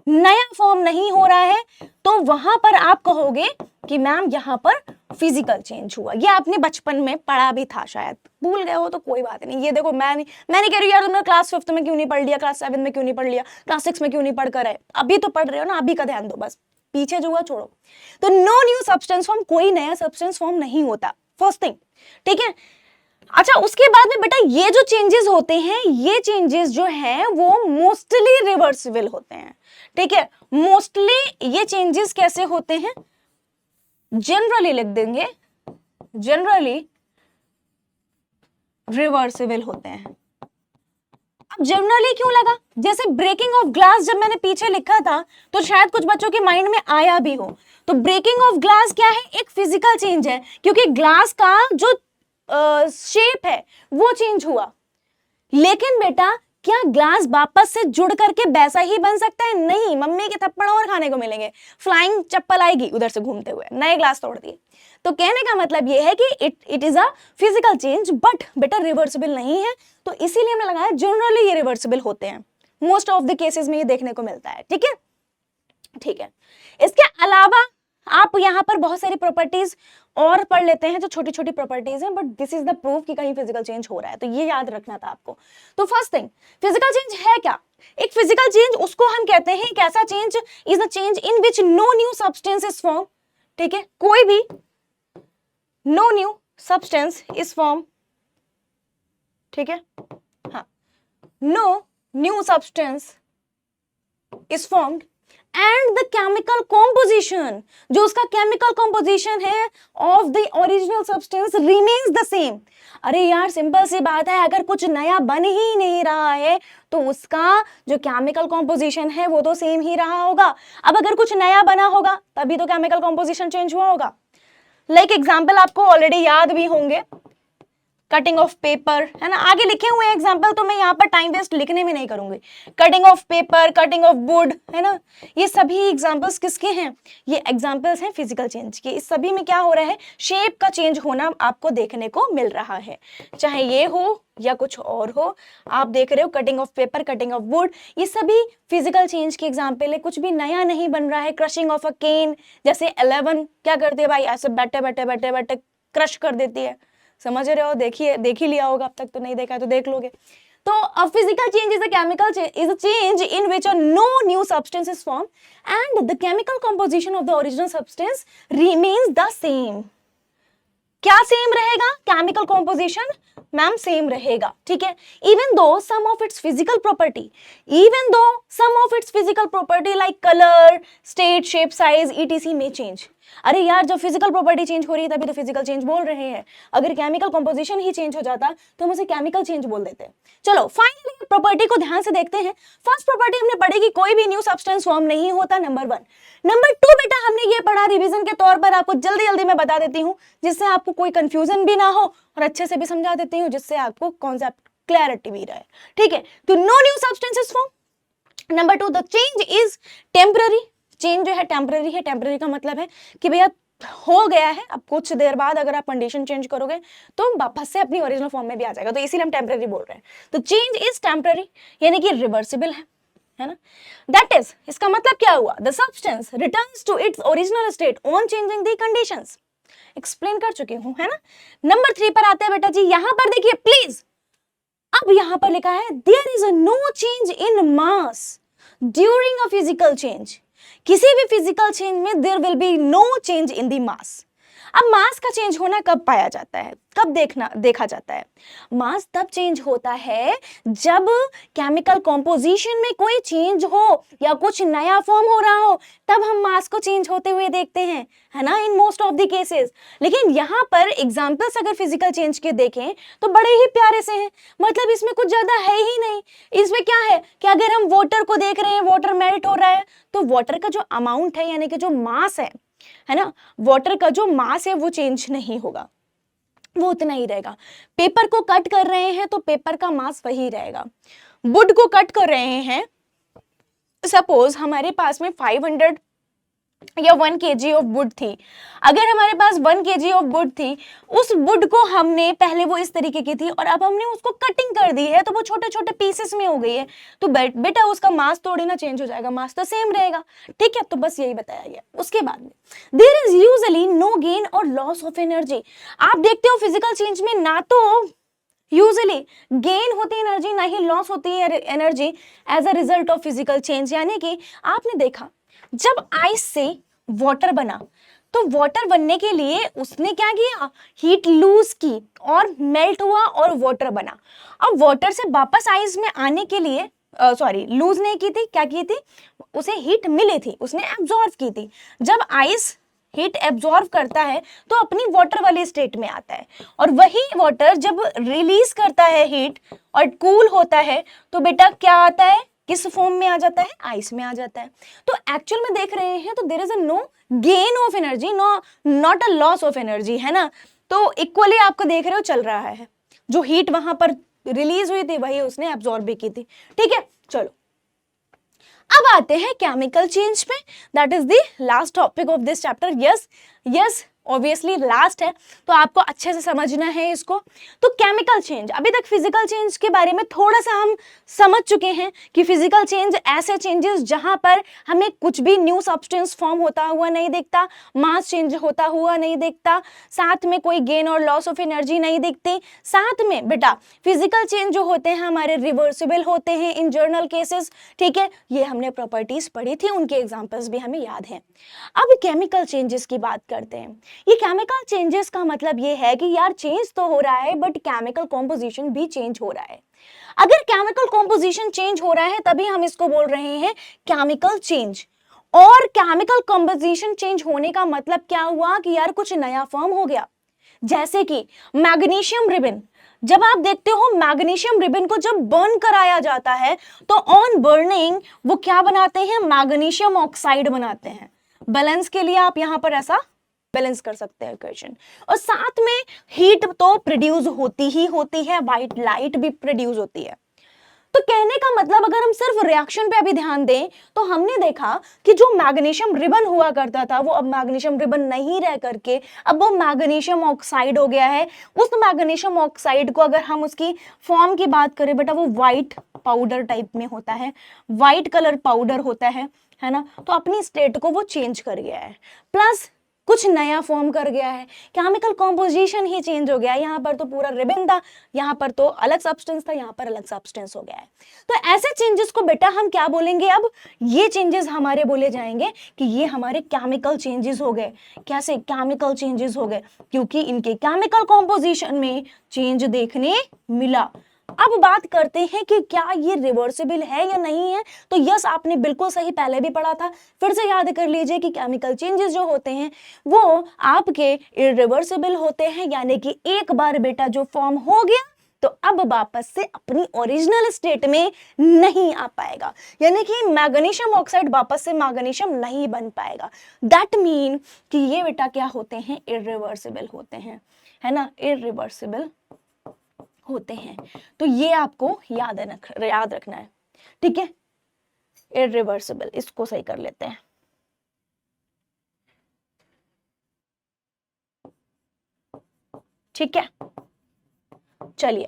नया फॉर्म नहीं हो रहा है, तो वहां पर आप कहोगे कि मैम यहां पर फिजिकल चेंज हुआ। ये आपने बचपन में पढ़ा भी था, शायद भूल गए हो तो कोई बात नहीं। ये देखो, मैं नहीं कह रही यार तुमने क्लास 5th में क्यों नहीं पढ़ लिया, क्लास 7 में क्यों नहीं पढ़ लिया, क्लास 6 में क्यों नहीं पढ़ कर आए, अभी तो पढ़ रहे हो ना, अभी का ध्यान दो, बस पीछे जो हुआ छोड़ो। तो नो न्यू सब्सटेंस फॉर्म, कोई नया सब्सटेंस फॉर्म नहीं होता, फर्स्ट थिंग, ठीक है। अच्छा, उसके बाद में बेटा ये जो चेंजेस होते हैं, ये चेंजेस जो हैं वो मोस्टली रिवर्सिबल होते हैं, ठीक है। मोस्टली ये चेंजेस कैसे होते हैं, जनरली लिख देंगे, जनरली रिवर्सिबल होते हैं। अब जनरली क्यों लगा, जैसे ब्रेकिंग ऑफ ग्लास जब मैंने पीछे लिखा था तो शायद कुछ बच्चों के माइंड में आया भी हो। तो ब्रेकिंग ऑफ ग्लास क्या है, एक फिजिकल चेंज है, क्योंकि ग्लास का जो शेप है वो चेंज हुआ। लेकिन बेटा क्या ग्लास वापस से जुड़ करके वैसा ही बन सकता है, नहीं, मम्मी के थप्पड़ और खाने को मिलेंगे, फ्लाइंग चप्पल आएगी उधर से घूमते हुए, नए ग्लास तोड़ दिए। तो कहने का मतलब ये है कि it is a physical change, but बेटा रिवर्सिबल नहीं है, तो इसीलिए हमने लगाया जनरली ये रिवर्सिबल होते हैं, मोस्ट ऑफ द केसेस में ये देखने को मिलता है, ठीक है, ठीक है। इसके अलावा आप यहाँ पर बहुत सारी प्रॉपर्टीज और पढ़ लेते हैं जो छोटी छोटी प्रॉपर्टीज हैं, but this is the proof कि कहीं फिजिकल चेंज हो रहा है, तो ये याद रखना था आपको। तो फर्स्ट थिंग, फिजिकल चेंज है क्या, एक फिजिकल चेंज उसको हम कहते हैं, एक ऐसा change is a change in which no new substance is form, ठीक है, कोई भी no new substance is form, ठीक है, हाँ, no new substance is formed and the chemical composition, जो उसका केमिकल कॉम्पोजिशन है of the original substance remains the same. अरे यार सिंपल सी बात है, अगर कुछ नया बन ही नहीं रहा है तो उसका जो केमिकल कॉम्पोजिशन है वो तो सेम ही रहा होगा। अब अगर कुछ नया बना होगा तभी तो केमिकल कॉम्पोजिशन चेंज हुआ होगा। लाइक एग्जाम्पल आपको ऑलरेडी याद भी होंगे, कटिंग ऑफ पेपर, है ना, आगे लिखे हुए एग्जाम्पल तो मैं यहाँ पर टाइम वेस्ट लिखने में नहीं करूंगी। Cutting of paper, cutting of would, है ना, ये सभी एग्जाम्पल्स किसके हैं? ये एग्जाम्पल्स हैं फिजिकल चेंज के। इस सभी में क्या हो रहा है? शेप का चेंज होना आपको देखने को मिल रहा है, चाहे ये हो या कुछ और हो। आप देख रहे हो cutting of paper, cutting of would, ये सभी फिजिकल चेंज के एग्जाम्पल है। कुछ भी नया नहीं बन रहा है। क्रशिंग ऑफ अ केन, जैसे 11 क्या करती है भाई, ऐसे बैठे बैठे बैठे बैठे क्रश कर देती है। समझ रहे हो? देखिए, देख ही लिया होगा, अब तक तो नहीं देखा तो देख लोगे। तो a physical change is a chemical change, is a change in which no new substance is formed and the chemical composition of the original substance remains the same। क्या सेम रहेगा? केमिकल कॉम्पोजिशन मैम सेम रहेगा, ठीक है। Even though some of its physical property, even though some of its physical property like colour, state, shape, size etc में चेंज। अरे यार, जब फिजिकल प्रॉपर्टी चेंज हो रही है तभी तो फिजिकल चेंज बोल रहे हैं। अगर केमिकल कंपोजिशन ही चेंज हो जाता तो हम उसे केमिकल चेंज बोल देते। चलो फाइनली प्रॉपर्टी को ध्यान से देखते हैं। फर्स्ट प्रॉपर्टी हमने पढ़ी कि कोई भी न्यू सब्सटेंस फॉर्म नहीं होता, नंबर 1। नंबर 2 बेटा हमने ये पढ़ा रिवीजन के तौर पर, आपको जल्दी जल्दी मैं बता देती हूँ जिससे आपको कोई कंफ्यूजन भी ना हो और अच्छे से भी समझा देती हूँ जिससे आपको कॉन्सेप्ट क्लैरिटी भी रहे, ठीक है। तो no new substances form. Number 2 the change is temporary. Change जो है टेम्पररी है। टेम्पररी का मतलब है कि भैया हो गया है, अब कुछ देर बाद अगर आप कंडीशन चेंज करोगे तो वापस से अपनी ओरिजिनल फॉर्म में भी आ जाएगा, तो इसीलिए हम टेम्पररी बोल रहे हैं। तो चेंज इज टेम्पररी यानी कि रिवर्सिबल है ना। दैट इज, इसका मतलब क्या हुआ? The substance returns to its original state on changing the conditions. Explain कर चुकी हूं, है ना। नंबर 3 पर आते हैं बेटा जी। यहां पर देखिए प्लीज, अब यहां पर लिखा है there is no change in mass during a physical change. किसी भी फिजिकल चेंज में there will be no change in the mass. अब मास का चेंज होना कब पाया जाता है, कब देखा जाता है? मास तब चेंज होता है जब केमिकल कॉम्पोजिशन में कोई चेंज हो या कुछ नया फॉर्म हो रहा हो, तब हम मास को चेंज होते हुए देखते हैं, है ना, in most of the cases. लेकिन यहाँ पर एग्जांपल्स अगर फिजिकल चेंज के देखें तो बड़े ही प्यारे से हैं, मतलब इसमें कुछ ज्यादा है ही नहीं। इसमें क्या है कि अगर हम वाटर को देख रहे हैं, वाटर मेल्ट हो रहा है, तो वाटर का जो अमाउंट है यानी कि जो मास है ना, वाटर का जो मास है वो चेंज नहीं होगा, वो उतना ही रहेगा। पेपर को कट कर रहे हैं तो पेपर का मास वही रहेगा। वुड को कट कर रहे हैं, सपोज हमारे पास में 500 या 1 kg ऑफ वुड थी। अगर हमारे पास 1 kg ऑफ वुड थी, उस वुड को हमने पहले वो इस तरीके की थी और अब हमने उसको कटिंग कर दी है तो वो छोटे छोटे पीसेस में हो गई है, तो बेटा उसका मास थोड़ी ना चेंज हो जाएगा, मास तो सेम रहेगा, ठीक है। तो बस यही बताया गया। उसके बाद में there is usually no gain और लॉस ऑफ एनर्जी। आप देखते हो फिजिकल चेंज में ना तो यूजुअली गेन होती है एनर्जी, ना ही लॉस होती है energy as a result of physical change. यानी कि आपने देखा जब आइस से वाटर बना तो वाटर बनने के लिए उसने क्या किया, हीट लूज की और मेल्ट हुआ और वाटर बना। अब वाटर से वापस आइस में आने के लिए लूज नहीं की थी, क्या की थी, उसे हीट मिली थी, उसने एब्जॉर्व की थी। जब आइस हीट एब्जॉर्व करता है तो अपनी वाटर वाली स्टेट में आता है, और वही वाटर जब रिलीज करता है हीट और कूल होता है तो बेटा क्या आता है, किस फॉर्म में आ जाता है, आइस में आ जाता है। तो एक्चुअल में देख रहे हैं तो there is a no gain of energy, not a loss of energy, है ना। तो इक्वली आपको देख रहे हो चल रहा है, जो हीट वहां पर रिलीज हुई थी वही उसने एब्जॉर्ब भी की थी, ठीक है। चलो अब आते हैं केमिकल चेंज पे, that is the last topic of this chapter. Yes obviously last है तो आपको अच्छे से समझना है इसको। तो केमिकल चेंज, अभी तक फिजिकल चेंज के बारे में थोड़ा सा हम समझ चुके हैं कि फिजिकल चेंज ऐसे चेंजेस जहां पर हमें कुछ भी न्यू सब्सटेंस फॉर्म होता हुआ नहीं दिखता, मास चेंज होता हुआ नहीं दिखता, साथ में कोई गेन और लॉस ऑफ एनर्जी नहीं दिखती, साथ में बेटा फिजिकल चेंज जो होते हैं हमारे रिवर्सिबल होते हैं इन जर्नल केसेस, ठीक है। ये हमने प्रॉपर्टीज पढ़ी थी, उनके एग्जाम्पल्स भी हमें याद हैं। अब केमिकल चेंजेस की बात करते हैं। ये केमिकल चेंजेस का मतलब ये है कि यार चेंज तो हो रहा है बट केमिकल कॉम्पोजिशन भी चेंज हो रहा है। अगर केमिकल कॉम्पोजिशन चेंज हो रहा है तभी हम इसको बोल रहे हैं केमिकल चेंज, और केमिकल कंपोजिशन चेंज होने का मतलब क्या हुआ कि यार कुछ नया फॉर्म हो गया। जैसे कि मैग्नीशियम रिबन, जब आप देखते हो मैग्नीशियम रिबन को जब बर्न कराया जाता है तो ऑन बर्निंग वो क्या बनाते हैं, मैग्नीशियम ऑक्साइड बनाते हैं। बैलेंस के लिए आप यहां पर ऐसा बैलेंस कर सकते हैं इक्वेशन। और साथ में हीट तो प्रोड्यूस होती ही होती है, व्हाइट लाइट भी प्रोड्यूस होती है। तो कहने का मतलब अगर हम सिर्फ रिएक्शन पे अभी ध्यान दें तो हमने देखा कि जो मैग्नीशियम रिबन हुआ करता था वो अब मैग्नीशियम रिबन नहीं रह करके अब वो मैग्नीशियम ऑक्साइड हो गया है। उस मैग्नीशियम ऑक्साइड को अगर हम उसकी फॉर्म की बात करें बेटा, वो व्हाइट पाउडर टाइप में होता है, व्हाइट कलर पाउडर होता है ना। तो अपनी स्टेट को वो चेंज कर गया है, प्लस कुछ नया फॉर्म कर गया है, केमिकल कॉम्पोजिशन ही चेंज हो गया है। यहाँ पर तो पूरा रिबन था, यहाँ पर तो अलग सब्सटेंस था, यहाँ पर अलग सब्सटेंस हो गया है। तो ऐसे चेंजेस को बेटा हम क्या बोलेंगे, अब ये चेंजेस हमारे बोले जाएंगे कि ये हमारे केमिकल चेंजेस हो गए। कैसे केमिकल चेंजेस हो गए, क्योंकि इनके केमिकल कॉम्पोजिशन में चेंज देखने मिला। अब बात करते हैं कि क्या ये रिवर्सिबल है या नहीं है। तो यस, आपने बिल्कुल सही पहले भी पढ़ा था, फिर से याद कर लीजिए कि केमिकल चेंजेस जो होते हैं वो आपके इरिवर्सिबल होते हैं, यानी कि एक बार बेटा जो फॉर्म हो गया तो अब वापस से अपनी ओरिजिनल स्टेट में नहीं आ पाएगा, यानी कि मैग्नीशियम ऑक्साइड वापस से मैग्नीशियम नहीं बन पाएगा। दैट मीन कि ये बेटा क्या होते हैं, इरिवर्सिबल होते हैं, है ना, इरिवर्सिबल होते हैं। तो ये आपको याद रखना है, ठीक है। इरिवर्सिबल, इसको सही कर लेते हैं। ठीक है, चलिए,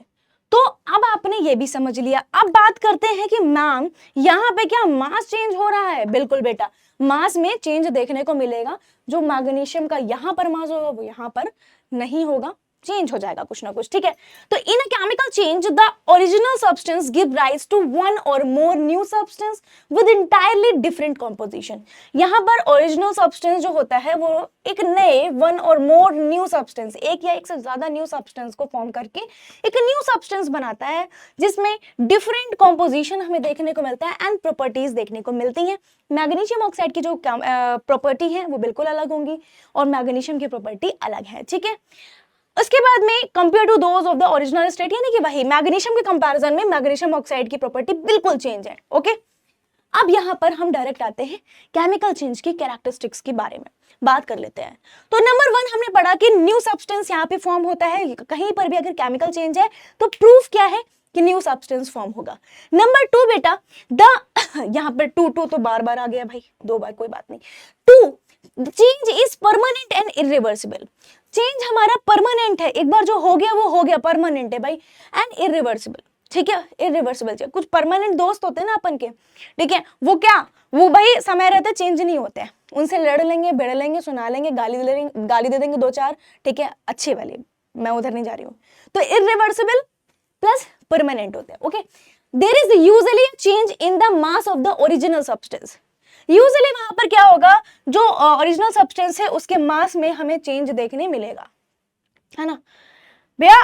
तो अब आपने ये भी समझ लिया। अब बात करते हैं कि मैम यहाँ पे क्या मास चेंज हो रहा है। बिल्कुल बेटा, मास में चेंज देखने को मिलेगा। जो मैग्नीशियम का यहाँ पर मास होगा वो यहाँ पर नहीं होगा, चेंज हो जाएगा कुछ ना कुछ, ठीक है। तो in a chemical change the original substance give rise to one or more new substance with entirely different composition. यहाँ पर ओरिजिनल सब्सटेंस जो होता है वो एक नए one or more new substance, एक या एक से ज्यादा न्यू सब्सटेंस को फॉर्म करके एक न्यू सब्सटेंस बनाता है, जिसमें डिफरेंट कंपोजिशन हमें देखने को मिलता है एंड प्रॉपर्टीज देखने को मिलती हैं। मैग्नीशियम ऑक्साइड की जो प्रॉपर्टी है वो बिल्कुल अलग होंगी और मैग्नीशियम की प्रॉपर्टी अलग है, ठीक है। उसके बाद में compare to those of the original state, यानी कि वही मैग्नीशियम के कंपैरिजन में मैग्नीशियम ऑक्साइड की प्रॉपर्टी बिल्कुल चेंज है, ओके। अब यहां पर हम डायरेक्ट आते हैं केमिकल चेंज की कैरेक्टरिस्टिक्स के बारे में बात कर लेते हैं। तो नंबर 1 हमने पढ़ा कि न्यू सब्सटेंस यहाँ पे फॉर्म होता है। कहीं पर भी अगर केमिकल चेंज है तो प्रूफ क्या है कि न्यू सब्सटेंस फॉर्म होगा। नंबर 2 बेटा, द यहाँ पर टू तो बार बार आ गया भाई, 2 बार कोई बात नहीं। 2, change is permanent and irreversible. Change हमारा परमानेंट है, एक बार जो हो गया वो हो गया, परमानेंट है भाई, एंड इरिवर्सिबल, ठीक है। इरिवर्सिबल चाहिए, कुछ परमानेंट दोस्त होते हैं ना अपन के, ठीक है, वो क्या, वो भाई समय रहते चेंज नहीं होते हैं, उनसे लड़ लेंगे, बेड़ लेंगे, सुना लेंगे, गाली दे देंगे 2-4, ठीक है, अच्छी वाली, मैं उधर नहीं जा रही हूँ। तो इरिवर्सिबल प्लस परमानेंट होते हैं, okay. There is usually change in the mass of the original substance. Usually वहां पर क्या होगा, जो ओरिजिनल सब्सटेंस है उसके मास में हमें चेंज देखने मिलेगा, है ना भैया।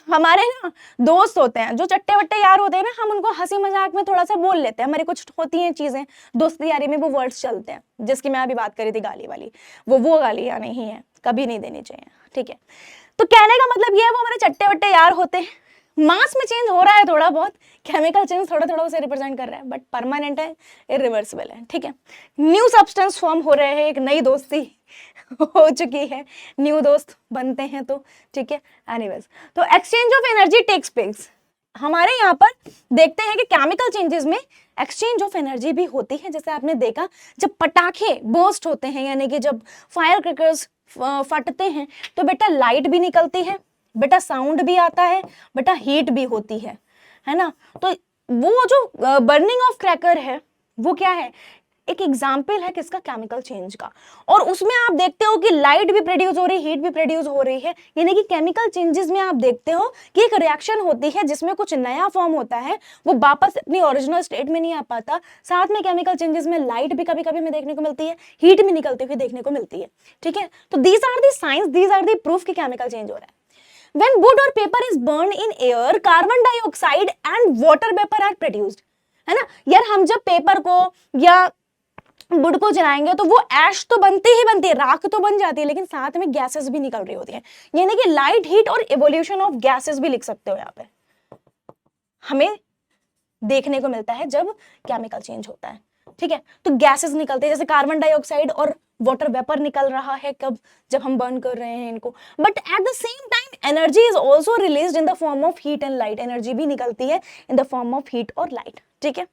हमारे ना दोस्त होते हैं जो चट्टे वट्टे यार होते हैं ना, हम उनको हंसी मजाक में थोड़ा सा बोल लेते हैं, हमारी कुछ होती हैं चीजें दोस्ती यारी में, वो वर्ड्स चलते हैं, जिसकी मैं अभी बात करी थी गाली वाली, वो गालियां नहीं है, कभी नहीं देनी चाहिए, ठीक है। तो कहने का मतलब ये है, वो हमारे चट्टे वट्टे यार होते हैं, मास में चेंज हो रहा है थोड़ा बहुत, केमिकल चेंज थोड़ा थोड़ा उसे रिप्रेजेंट कर रहा है, बट परमानेंट है, इरिवर्सिबल है, ठीक है। न्यू सब्सटेंस फॉर्म हो रहे हैं, एक नई दोस्ती हो चुकी है, न्यू दोस्त बनते हैं तो, ठीक है। एनीवेज, तो exchange of energy takes place. हमारे यहाँ पर देखते हैं कि केमिकल चेंजेस में एक्सचेंज ऑफ एनर्जी भी होती है। जैसे आपने देखा जब पटाखे बर्स्ट होते हैं, यानी कि जब फायर क्रैकर्स फटते हैं तो बेटा लाइट भी निकलती है, बेटा साउंड भी आता है, बेटा हीट भी होती है ना। तो वो जो बर्निंग ऑफ क्रैकर है वो क्या है, एक एग्जाम्पल है किसका, केमिकल चेंज का। और उसमें आप देखते हो कि लाइट भी प्रोड्यूस हो रही है, हीट भी प्रोड्यूस हो रही है, यानी कि केमिकल चेंजेस में आप देखते हो कि एक रिएक्शन होती है जिसमें कुछ नया फॉर्म होता है, वो वापस अपनी ओरिजिनल स्टेट में नहीं आ पाता। साथ में केमिकल चेंजेस में लाइट भी कभी कभी हमें देखने को मिलती है, हीट भी निकलती हुई देखने को मिलती है, ठीक है। तो these are the science, these are the proof कि केमिकल चेंज हो रहा है। When wood or paper is burned in air, carbon dioxide and water vapor are produced, है ना। यार हम जब पेपर को या वुड को जलाएंगे तो वो ऐश तो बनती ही बनती है, राख तो बन जाती है, लेकिन साथ में गैसेस भी निकल रही होती है। यानी कि लाइट, हीट और इवोल्यूशन ऑफ गैसेस भी लिख सकते हो यहाँ पे, हमें देखने को मिलता है जब केमिकल चेंज होता है। ठीक है, तो गैसेस निकलते हैं, जैसे कार्बन डाइऑक्साइड और वाटर वेपर निकल रहा है कब, जब हम बर्न कर रहे हैं इनको। But at the same time energy is also release in the form of heat and light, energy भी निकलती है in the form of heat और लाइट। ठीक है,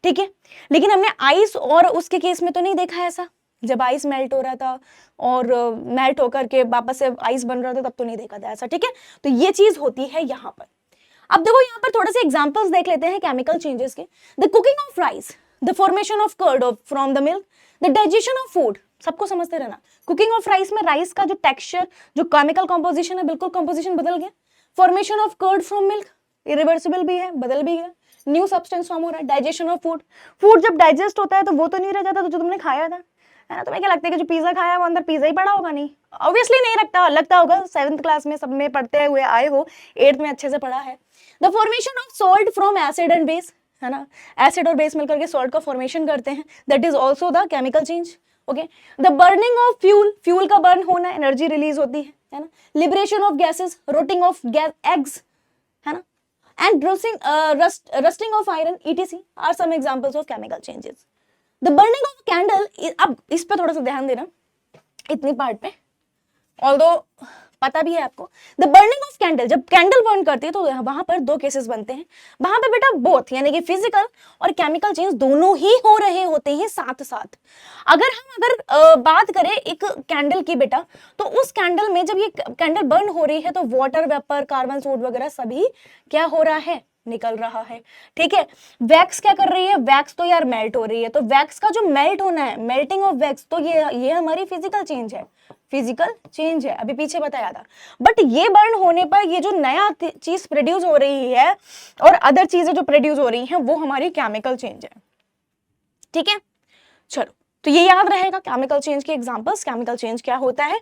ठीक है, लेकिन हमने आइस और उसके केस में तो नहीं देखा ऐसा, जब आइस मेल्ट हो रहा था और मेल्ट होकर के वापस से आइस बन रहा था तब तो नहीं देखा था ऐसा। ठीक है, तो ये चीज होती है यहाँ पर। अब देखो यहाँ पर थोड़े से एग्जांपल्स देख लेते हैं केमिकल चेंजेस के। The cooking of rice, the formation of curd from the milk, the digestion of food, सबको समझते रहना। कुकिंग ऑफ राइस में राइस का जो टेक्सचर, जो केमिकल कंपोजिशन है, बिल्कुल कंपोजिशन बदल गया। Formation of curd from milk, irreversible भी है, बदल भी गया, न्यू सब्सटेंस फॉर्म हो रहा है। डाइजेशन ऑफ फूड, फूड जब डाइजेस्ट होता है तो वो तो नहीं रह जाता तो जो तुमने खाया था, है ना। तुम्हें क्या लगता है कि जो पिज्जा खाया वो अंदर पिज्जा ही पड़ा होगा? नहीं, ऑब्वियसली नहीं रखता, लगता होगा, 7th क्लास में सब में पढ़ते हुए आए हो, 8th में अच्छे से पढ़ा है। The formation of salt from acid and base, है ना, एसिड और बेस मिलकर के सॉल्ट का फॉर्मेशन करते हैं, that is also the chemical change. Okay, the burning of fuel, fuel का बर्न होना, एनर्जी रिलीज होती है ना। Liberation of gases, rotting of eggs, है ना, and rusting of iron etc are some examples of chemical changes. The burning of candle, अब इस पे थोड़ा सा ध्यान देना इतनी पार्ट पे, although पता भी है आपको। द बर्निंग ऑफ कैंडल, जब कैंडल बर्न करती है तो वहां पर दो केसेस बनते हैं, वहां पे बेटा बोथ, यानी कि फिजिकल और केमिकल चेंज दोनों ही हो रहे होते हैं साथ साथ। अगर बात करें एक कैंडल की बेटा, तो उस कैंडल में जब ये कैंडल बर्न हो रही है तो वाटर वेपर, कार्बन सोड वगैरह सभी क्या हो रहा है, निकल रहा है। ठीक है, वैक्स क्या कर रही है, वैक्स तो यार मेल्ट हो रही है, तो वैक्स का जो मेल्ट होना है, मेल्टिंग ऑफ वैक्स, तो ये हमारी फिजिकल चेंज है, फिजिकल चेंज है, अभी पीछे बताया था। बट ये बर्न होने पर ये जो नया चीज प्रोड्यूस हो रही है और अदर चीजें जो प्रोड्यूस हो रही हैं वो हमारी केमिकल चेंज है। ठीक है, चलो, तो ये याद रहेगा केमिकल चेंज के एग्जांपल्स, केमिकल चेंज क्या होता है।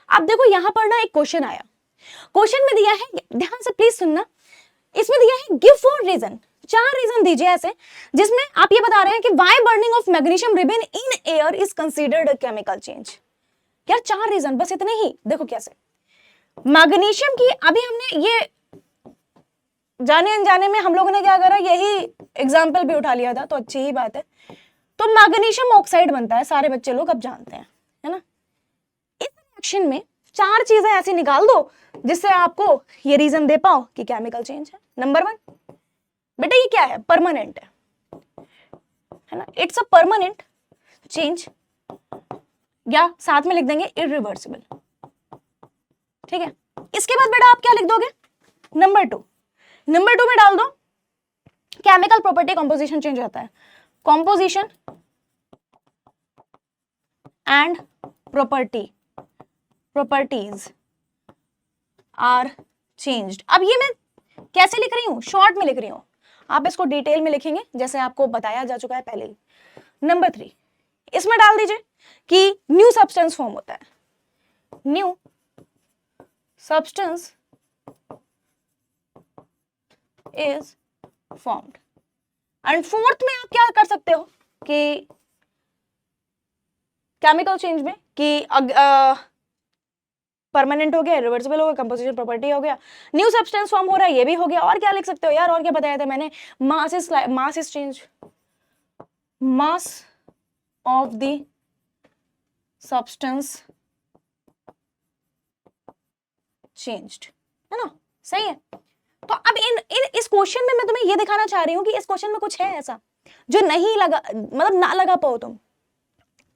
अब देखो यहाँ पर ना एक क्वेश्चन आया, क्वेश्चन में दिया है, ध्यान से प्लीज सुनना, इसमें दिया है गिव 4 रीजन, 4 रीजन दीजिए ऐसे जिसमें आप ये बता रहे हैं कि why burning of magnesium ribbon in air is considered a chemical change. यार 4 रीजन, बस इतने ही। देखो कैसे, मैग्नीशियम की अभी हमने ये जाने अनजाने में हम लोगों ने क्या करा, यही एग्जाम्पल भी उठा लिया था, तो अच्छी ही बात है। तो मैग्नीशियम ऑक्साइड बनता है, सारे बच्चे लोग अब जानते हैं, है ना। इस रिएक्शन में 4 चीजें ऐसी निकाल दो जिससे आपको ये रीजन दे पाओ कि केमिकल चेंज है। नंबर 1, बेटा ये क्या है, परमानेंट है ना, इट्स अ परमानेंट चेंज, या साथ में लिख देंगे इरिवर्सिबल। ठीक है, इसके बाद बेटा आप क्या लिख दोगे, नंबर 2 में डाल दो केमिकल प्रॉपर्टी, कंपोजिशन चेंज होता है, composition and properties are changed. अब ये मैं कैसे लिख रही हूं, शॉर्ट में लिख रही हूं, आप इसको डिटेल में लिखेंगे जैसे आपको बताया जा चुका है पहले ही। नंबर 3, इसमें डाल दीजिए कि न्यू सब्सटेंस फॉर्म होता है, new substance is formed. And 4th में आप क्या कर सकते हो कि केमिकल चेंज में कि परमानेंट हो गया, रिवर्सिबल हो गया, कंपोजिशन प्रॉपर्टी हो गया, न्यू सब्सटेंस फॉर्म हो रहा है, ये भी हो गया। और क्या लिख सकते हो यार, और क्या बताया था मैंने, mass is change, mass of the substance changed, है ना, सही है। तो अब इस क्वेश्चन में मैं तुम्हें ये दिखाना चाह रही हूं कि इस क्वेश्चन में कुछ है ऐसा जो नहीं लगा, मतलब ना लगा पाओ तुम।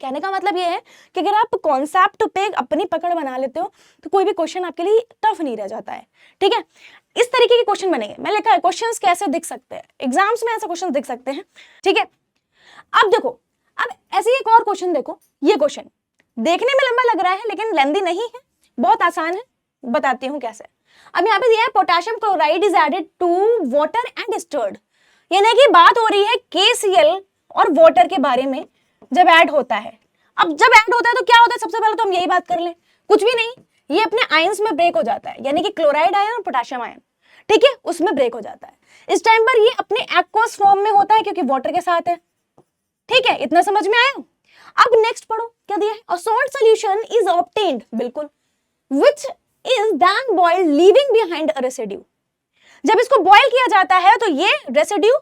कहने का मतलब ये है कि अगर आप कॉन्सेप्ट पे अपनी पकड़ बना लेते हो तो कोई भी क्वेश्चन आपके लिए टफ नहीं रह जाता है। ठीक है, इस तरीके के क्वेश्चन बनेंगे। मैं लिखा है क्वेश्चंस कैसे दिख सकते हैं, एग्जाम्स में ऐसे क्वेश्चन दिख सकते हैं। ठीक है, अब देखो, अब ऐसे एक और क्वेश्चन देखो, ये क्वेश्चन देखने में लंबा लग रहा है लेकिन लेंदी नहीं है, बहुत आसान है, बताती हूँ कैसे। अब यहाँ पे दिया है potassium chloride is added to water and stirred, यानी कि बात हो रही है KCl और वाटर के बारे में जब ऐड होता है। अब जब ऐड होता है तो क्या होता है, सबसे पहले तो हम यही बात कर लें, कुछ भी नहीं, ये अपने आयंस में ब्रेक हो जाता है, यानी कि क्लोराइड आयन और पोटेशियम आयन, ठीक है, उसमें ब्रेक हो जाता है। इस टाइम पर ये अपने एक्वस फॉर्म में होता है क्योंकि वाटर के साथ है। ठीक है, इतना समझ में आया, अब नेक्स्ट पढ़ो क्या दिया है, a salt solution is obtained, बिल्कुल, which is then boiled leaving behind a residue. जब इसको बॉयल किया जाता है तो ये रेसिड्यू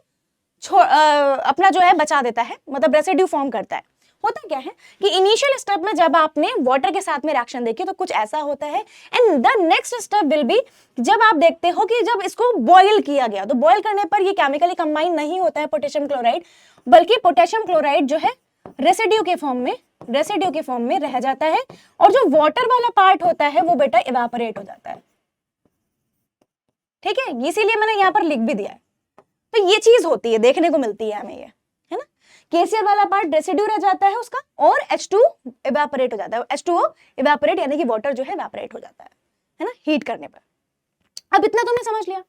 अपना जो है बचा देता है, मतलब रेसिड्यू फॉर्म करता है। होता क्या है कि इनिशियल स्टेप में जब आपने वाटर के साथ में रिएक्शन देखी तो कुछ ऐसा होता है, and the next step will be जब आप देखते हो कि जब इसको बॉयल किया गया तो बॉयल करने पर ये केमिकली कंबाइन नहीं होता है पोटेशियम क्लोराइड, बल्कि पोटेशियम क्लोराइड जो है रेसिड्यू के फॉर्म में रह जाता है, और जो वाटर वाला पार्ट होता है वो बेटा इवेपोरेट हो जाता है। ठीक है, इसीलिए मैंने यहाँ पर लिख भी दिया है। तो ये चीज होती है, देखने को मिलती है हमें, ये है ना, केसीएल वाला पार्ट रेसिड्यू रह जाता है उसका, और H2 इवेपोरेट हो जाता है, H2O इवेपोरेट यानी कि वाटर जो है इवेपोरेट हो जाता है ना, हीट करने पर। अब इतना तुमने समझ लिया।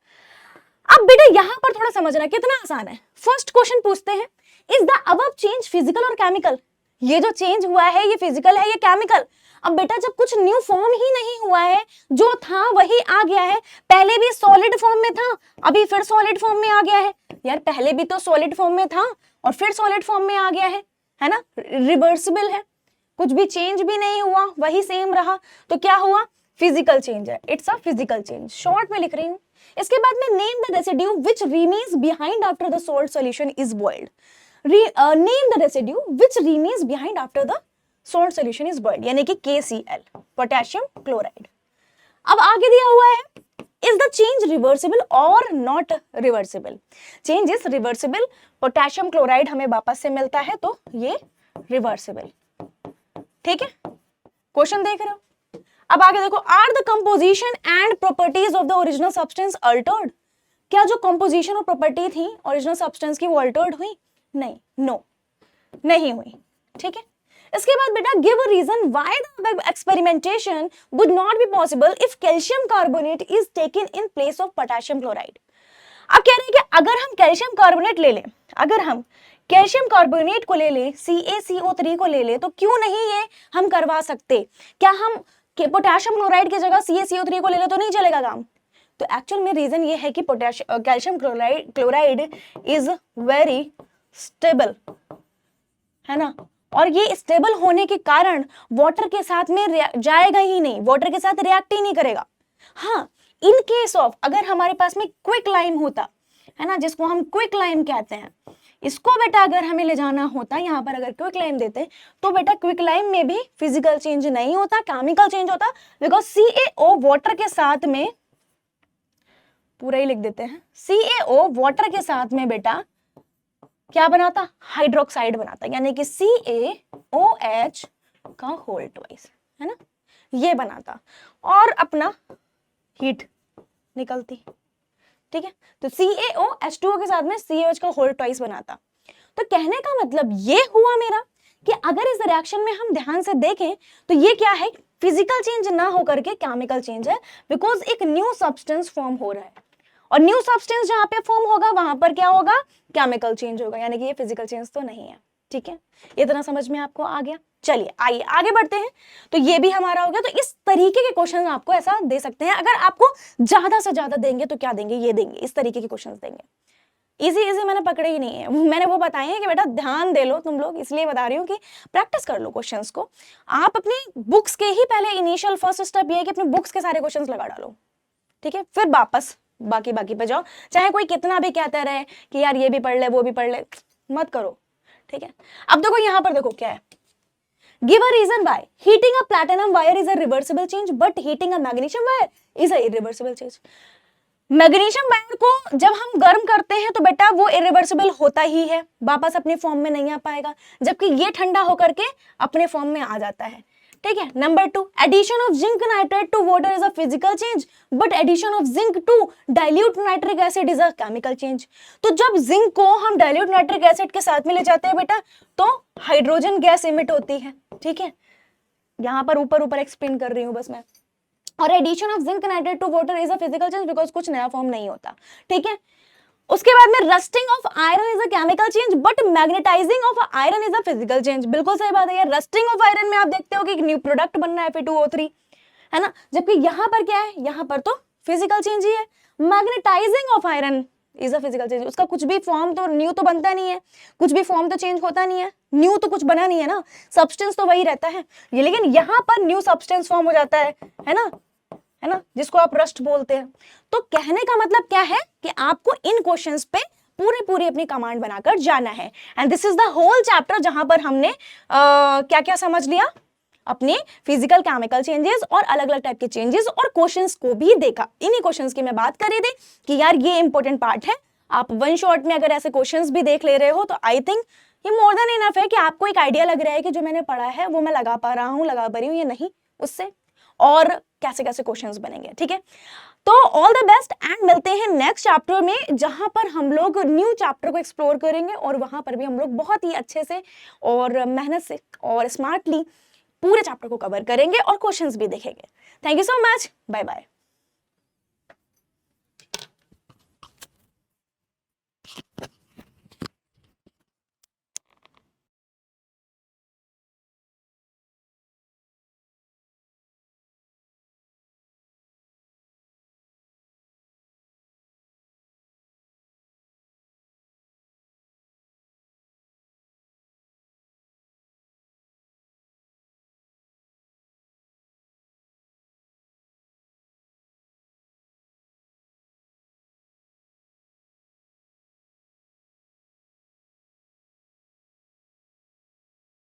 अब बेटा यहाँ पर थोड़ा समझना कितना आसान है। फर्स्ट क्वेश्चन पूछते हैं, is the above change physical और केमिकल? ये जो चेंज हुआ है ये फिजिकल है या केमिकल? अब बेटा जब कुछ न्यू फॉर्म ही नहीं हुआ है, जो था वही आ गया है, पहले भी सॉलिड फॉर्म में था अभी फिर सॉलिड फॉर्म में आ गया है, यार पहले भी तो सॉलिड फॉर्म में था और फिर सॉलिड फॉर्म में आ गया है ना, रिवर्सिबल है, कुछ भी चेंज भी नहीं हुआ, वही सेम रहा, तो क्या हुआ, फिजिकल चेंज है, it's a physical change, short में लिख रही हूं। इसके बाद में name the residue which remains behind after the salt solution is boiled. Name the residue which remains behind after the salt solution is boiled, यानी कि KCl, पोटेशियम क्लोराइड। अब आगे दिया हुआ है, इज द चेंज रिवर्सिबल और not reversible? Change is reversible, potassium chloride हमें वापस से मिलता है तो ये रिवर्सिबल। ठीक है, क्वेश्चन देख रहे हो। अब आगे देखो, are the composition and properties of the original substance altered? क्या जो कंपोजिशन और प्रॉपर्टी थी ओरिजिनल सब्सटेंस की वो अल्टर्ड हुई? नहीं, नो, नहीं हुई। ठीक है, इसके बाद बेटा give a reason why the experimentation would not be possible if calcium carbonate is taken in place of potassium chloride. अब कह रहे हैं कि अगर हम कैल्शियम कार्बोनेट ले लें, अगर हम कैल्शियम कार्बोनेट को ले लें, CaCO3 को ले लें, तो क्यों नहीं ये हम करवा सकते? क्या हम पोटेशियम क्लोराइड की जगह CaCO3 को ले लें तो नहीं चलेगा काम? तो एक्चुअल में रीजन ये है कि calcium chloride is very stable, है ना, और ये स्टेबल होने के कारण वाटर के साथ में जाएगा ही नहीं, वाटर के साथ रिएक्ट ही नहीं करेगा। हाँ, इन केस ऑफ अगर हमारे पास में क्विक लाइम होता, है ना, जिसको हम क्विक लाइम कहते हैं, इसको बेटा अगर हमें ले जाना होता, यहाँ पर अगर क्विक लाइम देते तो बेटा क्विक लाइम में भी फिजिकल चेंज नहीं होता, केमिकल चेंज होता, बिकॉज CaO वाटर के साथ में, पूरा ही लिख देते हैं, CaO वाटर के साथ में बेटा क्या बनाता, हाइड्रोक्साइड बनाता, यानी कि CaOH का होल ट्वाइस, है ना, ये बनाता और अपना हीट निकलती। ठीक है, तो CaO H2O के साथ में CaOH का होल ट्वाइस बनाता। तो कहने का मतलब ये हुआ मेरा कि अगर इस रिएक्शन में हम ध्यान से देखें तो ये क्या है, फिजिकल चेंज ना होकर के केमिकल चेंज है, बिकॉज एक न्यू सब्सटेंस फॉर्म हो रहा है, और न्यू सब्सटेंस जहां पे फॉर्म होगा वहां पर क्या होगा, केमिकल चेंज होगा, यानी कि ये फिजिकल चेंज तो नहीं है। ठीक है, इतना समझ में आपको आ गया। चलिए आइए आगे बढ़ते हैं। तो ये भी हमारा हो गया। तो इस तरीके के क्वेश्चन आपको ऐसा दे सकते हैं। अगर आपको ज्यादा से ज्यादा देंगे तो क्या देंगे, ये देंगे, इस तरीके के क्वेश्चन देंगे। इजी इजी मैंने पकड़े ही नहीं है, मैंने वो बताए हैं कि बेटा ध्यान दे लो तुम लोग, इसलिए बता रही हूँ कि प्रैक्टिस कर लो क्वेश्चंस को। आप अपनी बुक्स के ही पहले इनिशियल फर्स्ट स्टेप ये है कि अपनी बुक्स के सारे क्वेश्चंस लगा डालो। ठीक है, फिर वापस बाकी पे जाओ, चाहे कोई कितना भी कहता रहे कि यार ये भी पढ़ ले वो भी पढ़ ले, मत करो। ठीक है, अब देखो यहाँ पर देखो क्या है, give a reason why heating a platinum wire is a reversible change but heating a magnesium wire is a irreversible change. Magnesium wire को जब हम गर्म करते हैं तो बेटा वो इरिवर्सिबल होता ही है, वापस अपने फॉर्म में नहीं आ पाएगा, जबकि ये ठंडा होकर के अपने फॉर्म में आ जाता है। ठीक है, number 2, addition of zinc nitrate to water is a physical change but addition of zinc to dilute nitric acid is a chemical change. तो जब जिंक को हम डाइल्यूट नाइट्रिक एसिड के साथ में ले जाते हैं बेटा तो हाइड्रोजन गैस इमिट होती है। ठीक है, यहाँ पर ऊपर एक्सप्लेन कर रही हूँ बस मैं। और addition of zinc nitrate to water is a physical change because कुछ नया फॉर्म नहीं होता। ठीक है, उसके बाद में rusting of iron is a chemical change but magnetising of iron is a physical change. बिल्कुल सही बात है, रस्टिंग ऑफ आयरन में आप देखते हो कि एक न्यू प्रोडक्ट बन रहा है Fe2O3, है ना, जबकि यहाँ पर क्या है, यहाँ पर तो फिजिकल चेंज ही है। Magnetising of iron is a physical change. उसका कुछ भी फॉर्म तो न्यू तो बनता नहीं है, कुछ भी फॉर्म तो चेंज होता नहीं है, न्यू तो कुछ बना नहीं है ना, सब्सटेंस तो वही रहता है ये, लेकिन यहाँ पर न्यू सब्सटेंस फॉर्म हो जाता है ना, है ना, जिसको आप रस्ट बोलते हैं। तो कहने का मतलब क्या है कि आपको इन क्वेश्चंस पे पूरी अपनी कमांड बनाकर जाना है। And this is the whole chapter जहां पर हमने क्या क्या समझ लिया, अपने फिजिकल केमिकल चेंजेस और अलग अलग टाइप के चेंजेस और क्वेश्चंस को भी देखा। इन्हीं क्वेश्चंस की मैं बात कर रही थी कि यार ये इंपॉर्टेंट पार्ट है। आप वन शॉट में अगर ऐसे क्वेश्चंस भी देख ले रहे हो तो आई थिंक ये मोर देन इनफ है कि आपको एक आइडिया लग रहा है कि जो मैंने पढ़ा है वो मैं लगा पा रहा हूँ, लगा पा रही हूँ या नहीं उससे, और कैसे कैसे क्वेश्चंस बनेंगे। ठीक है, तो ऑल द बेस्ट एंड मिलते हैं नेक्स्ट चैप्टर में जहां पर हम लोग न्यू चैप्टर को एक्सप्लोर करेंगे और वहां पर भी हम लोग बहुत ही अच्छे से और मेहनत से और स्मार्टली पूरे चैप्टर को कवर करेंगे और क्वेश्चंस भी देखेंगे। Thank you so much, bye bye.